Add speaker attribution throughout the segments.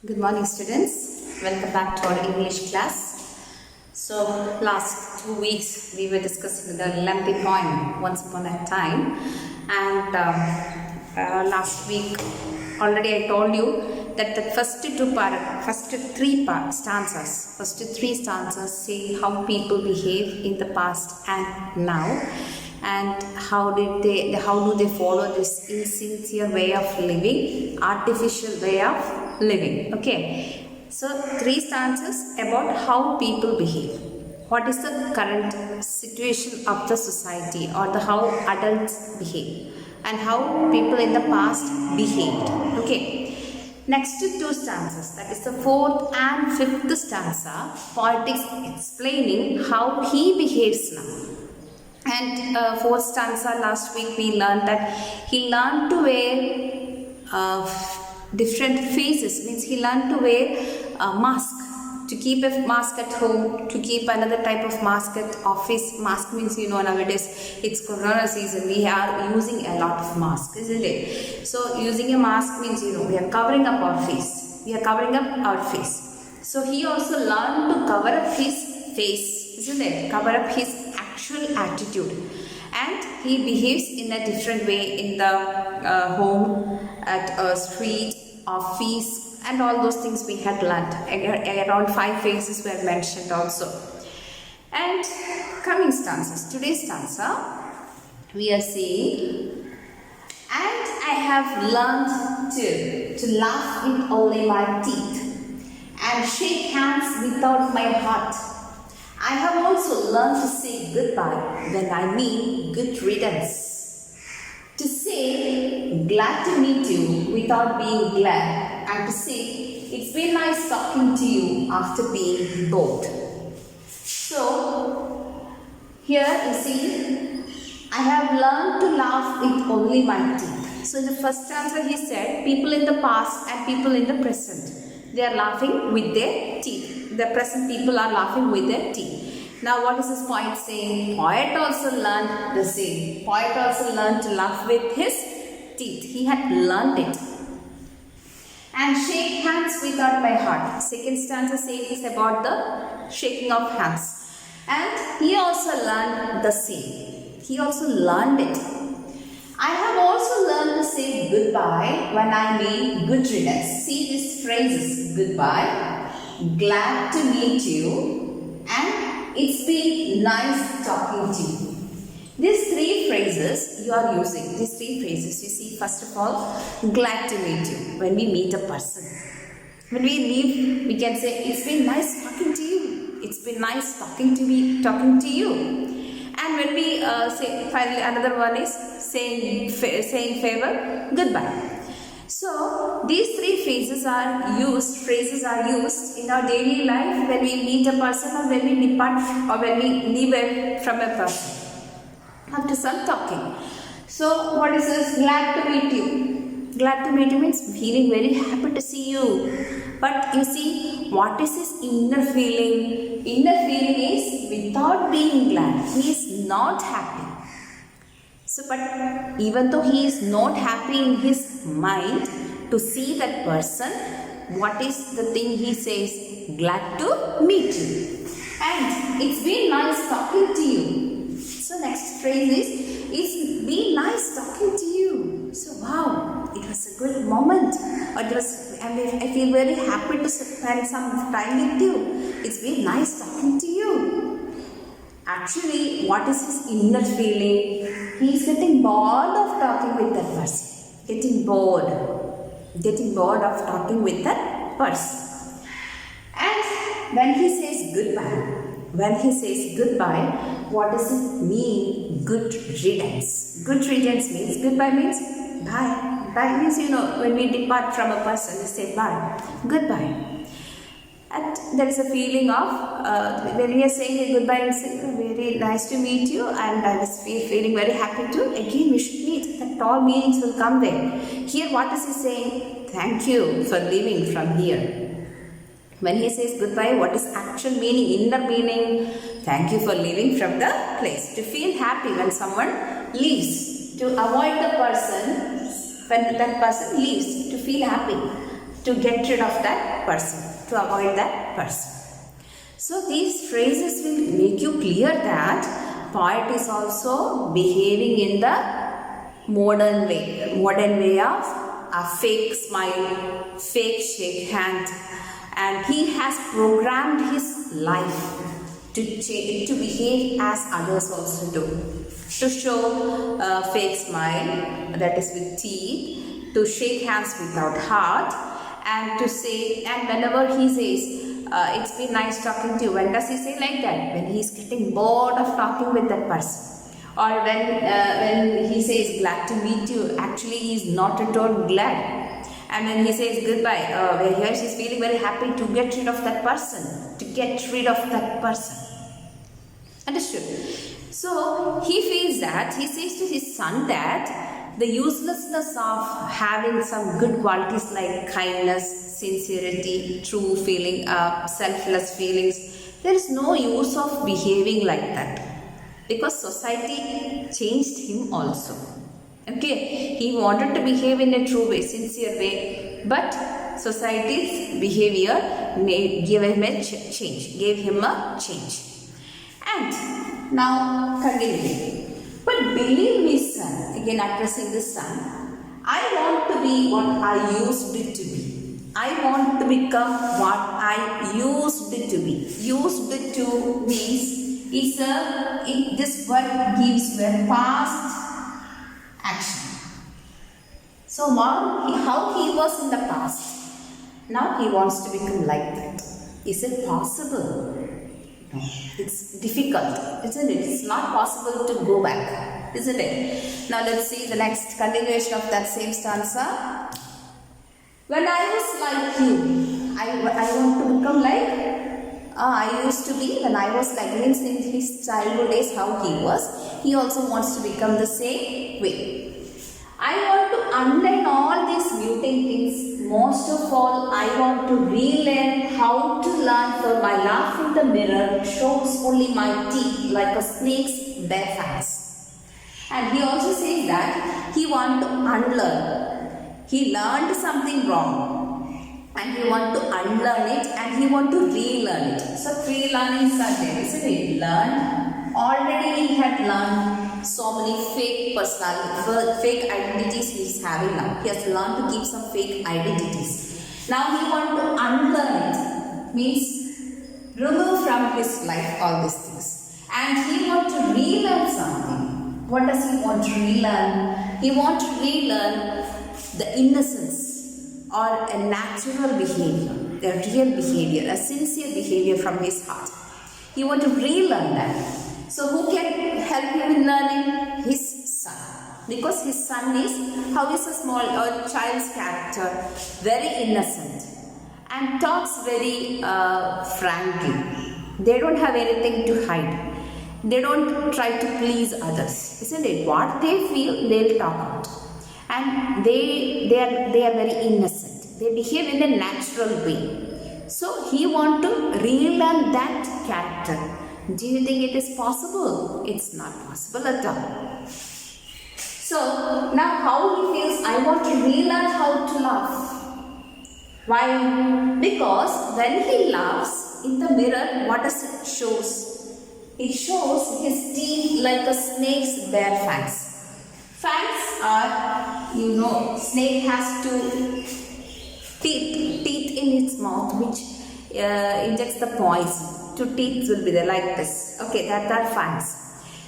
Speaker 1: Good morning, students. Welcome back to our English class. So, last 2 weeks we were discussing the lengthy poem Once Upon a Time, and last week already I told you that the first three stanzas say how people behave in the past and now, and how do they follow this insincere way of living, artificial way of living. Okay, so 3 stanzas about how people behave, what is the current situation of the society, or the how adults behave, and how people in the past behaved. Okay, next to 2 stanzas, that is the 4th and 5th stanza, poet is explaining how he behaves now. And 4th stanza, last week we learned that he learned to wear different faces, means he learned to wear a mask, to keep a mask at home, to keep another type of mask at office. Mask means, nowadays it's corona season, we are using a lot of masks, isn't it? So using a mask means, we are covering up our face, so he also learned to cover up his face, isn't it? Cover up his actual attitude, and he behaves in a different way in the home, at a street, office, and all those things we had learned. Around 5 phases were mentioned also. And coming stanzas, today's stanza we are saying, and I have learned to laugh with only my teeth and shake hands without my heart. I have also learned to say goodbye when I mean good riddance. To say glad to meet you without being glad, and to say it's been nice talking to you after being bored. So here you see, I have learned to laugh with only my teeth. So in the first stanza he said, people in the past and people in the present, they are laughing with their teeth. The present people are laughing with their teeth. Now what is this poet saying? Poet also learned the same. Poet also learned to laugh with his teeth. He had learned it. And shake hands without my heart. Second stanza says about the shaking of hands. And he also learned the same. He also learned it. I have also learned to say goodbye when I mean good riddance. See these phrases: goodbye, glad to meet you, and it's been nice talking to you. These 3 phrases you are using. These 3 phrases you see, first of all, glad to meet you, when we meet a person. When we leave, we can say it's been nice talking to you. It's been nice talking to you. And when we say, finally another one is saying farewell, goodbye. So these 3 phrases are used in our daily life when we meet a person, or when we depart, or when we leave from a person. After some talking. So what is this? Glad to meet you. Glad to meet you means feeling very happy to see you. But you see, what is his inner feeling? Inner feeling is without being glad. He is not happy. So, but even though he is not happy in his mind to see that person, what is the thing he says? Glad to meet you. And it's been nice talking to you. So next phrase is, it's been nice talking to you. So wow, it was a good moment. I feel very happy to spend some time with you. It's been nice talking to you. Actually, what is his inner feeling? He is getting bored of talking with that person. Getting bored of talking with that person. And when he says goodbye, what does it mean? Good riddance. Good riddance means, goodbye means bye. Bye means, when we depart from a person, we say bye. Goodbye. And there is a feeling of, when we are saying goodbye, we say, very nice to meet you, and I was feeling very happy to, again we should meet. That all meanings will come there. Here what is he saying? Thank you for leaving from here. When he says goodbye, what is actual meaning, inner meaning? Thank you for leaving from the place. To feel happy when someone leaves. To avoid the person, when that person leaves. To feel happy. to get rid of that person, to avoid that person. So these phrases will make you clear that poet is also behaving in the modern way of a fake smile, fake shake hand, and he has programmed his life to behave as others also do. To show a fake smile, that is with teeth, to shake hands without heart, and to say, and whenever he says, it's been nice talking to you, when does he say like that? When he's getting bored of talking with that person. Or when he says glad to meet you, actually he is not at all glad. And when he says goodbye, here she's feeling very happy to get rid of that person, Understood? So he feels that, he says to his son that the uselessness of having some good qualities like kindness, sincerity, true feeling, selfless feelings, there is no use of behaving like that. Because society changed him also. Okay, he wanted to behave in a true way, sincere way, but society's behavior gave him a change. And now continue. But believe me, son, again addressing the son, I want to be what I used it to be. I want to become what I used it to be. Used it to means this word gives a past action. So how he was in the past, now he wants to become like that. Is it possible? No, it's difficult, isn't it? It's not possible to go back, isn't it? Now let's see the next continuation of that same stanza. When I was like you, I want to become like I used to be. When I was like, means in his childhood days how he was, he also wants to become the same way. I want to unlearn all these mutant things. Most of all, I want to relearn how to learn, for my laugh in the mirror shows only my teeth like a snake's bare fangs. And he also says that he wants to unlearn. He learned something wrong and he wants to unlearn it and he wants to relearn it. So three learnings are there, isn't it? Learn. Already he had learned so many fake personalities, fake identities he is having now. He has learned to keep some fake identities. Now he wants to unlearn it, means remove from his life all these things. And he wants to relearn something. What does he want to relearn? He wants to relearn the innocence or a natural behavior, a real behavior, a sincere behavior from his heart. He wants to relearn that. So who can help him in learning? His son. Because his son is, how is a small child's character? Very innocent and talks very frankly. They don't have anything to hide. They don't try to please others. Isn't it? What they feel, they'll talk out. And they are very innocent. They behave in a natural way. So he wants to relearn that character. Do you think it is possible? It's not possible at all. So now how he feels, I want to relearn how to laugh. Why? Because when he laughs in the mirror, what does it shows? It shows his teeth like a snake's bare fangs. Fangs are, snake has two teeth in its mouth which injects the poison. Two teeth will be there like this. Okay, that are fangs.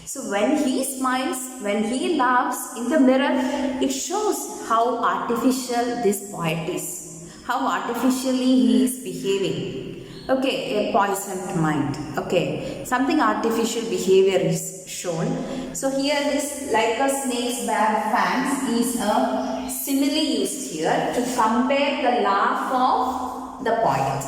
Speaker 1: So when he smiles, when he laughs in the mirror, it shows how artificial this poet is. How artificially he is behaving. Okay, a poisoned mind. Okay, something artificial behavior is shown. So here this like a snake's bare fangs is a simile used here to compare the laugh of the poet.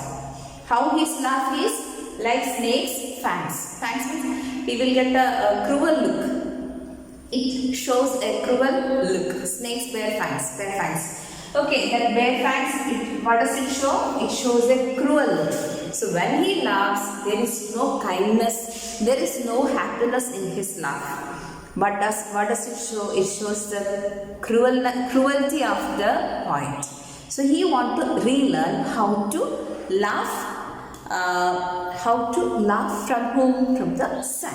Speaker 1: How his laugh is like snake's fangs. Fangs means we will get a cruel look. It shows a cruel look. Snake's bare fangs. Okay, that bare fangs, what does it show? It shows a cruel look. So when he laughs, there is no kindness, there is no happiness in his laugh. But what does it show? It shows the cruelty of the poet. So he want to relearn how to laugh. How to laugh from whom? From the sun.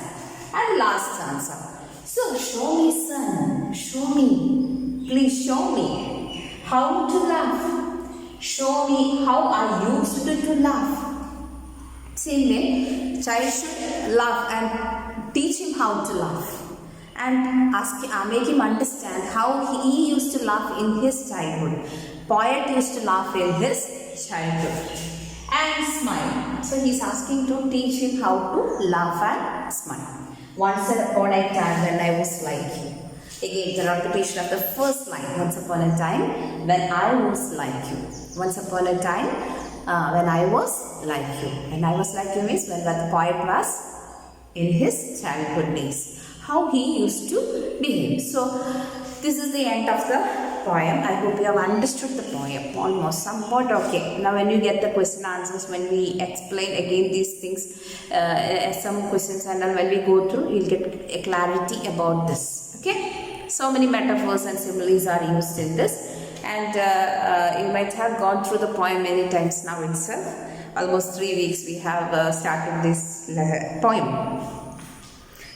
Speaker 1: And last answer. So show me, son. Show me. Please show me how to laugh. Show me how I used to laugh. Same way, child should laugh and teach him how to laugh. And make him understand how he used to laugh in his childhood. Poet used to laugh in his childhood. And smile. So he's asking to teach him how to laugh and smile. Once upon a time when I was like you. Again, the repetition of the first line. Once upon a time when I was like you. Once upon a time when I was like you. When I was like you means when the poet was in his childhood days. How he used to behave. So this is the end of the poem. I hope you have understood the poem almost somewhat. Okay, now when you get the question answers, when we explain again these things, some questions, and then when we go through, you'll get a clarity about this. Okay, so many metaphors and similes are used in this, and you might have gone through the poem many times now itself. Almost 3 weeks we have started this poem.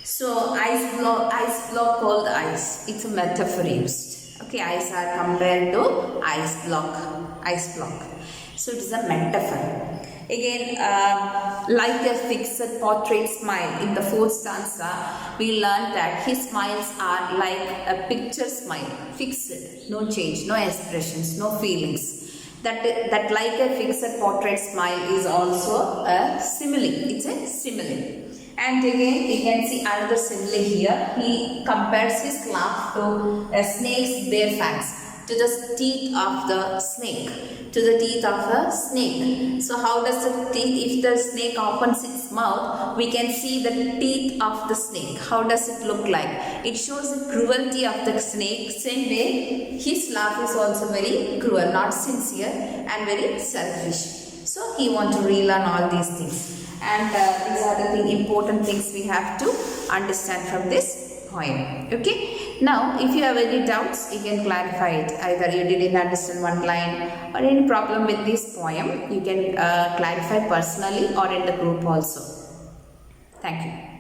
Speaker 1: So ice block called ice. It's a metaphor used. Okay, ice are compared to ice block. So it is a metaphor. Again, like a fixed portrait smile. In the fourth stanza, we learned that his smiles are like a picture smile, fixed, no change, no expressions, no feelings. That like a fixed portrait smile is also a simile. It's a simile. And again, you can see another simile here. He compares his laugh to a snake's bare fangs, to the teeth of the snake, to the teeth of a snake. So how does the teeth, if the snake opens its mouth, we can see the teeth of the snake. How does it look like? It shows the cruelty of the snake. Same way, his laugh is also very cruel, not sincere and very selfish. So he wants to relearn all these things. And these are the important things we have to understand from this poem. Okay. Now, if you have any doubts, you can clarify it. Either you didn't understand one line or any problem with this poem, you can clarify personally or in the group also. Thank you.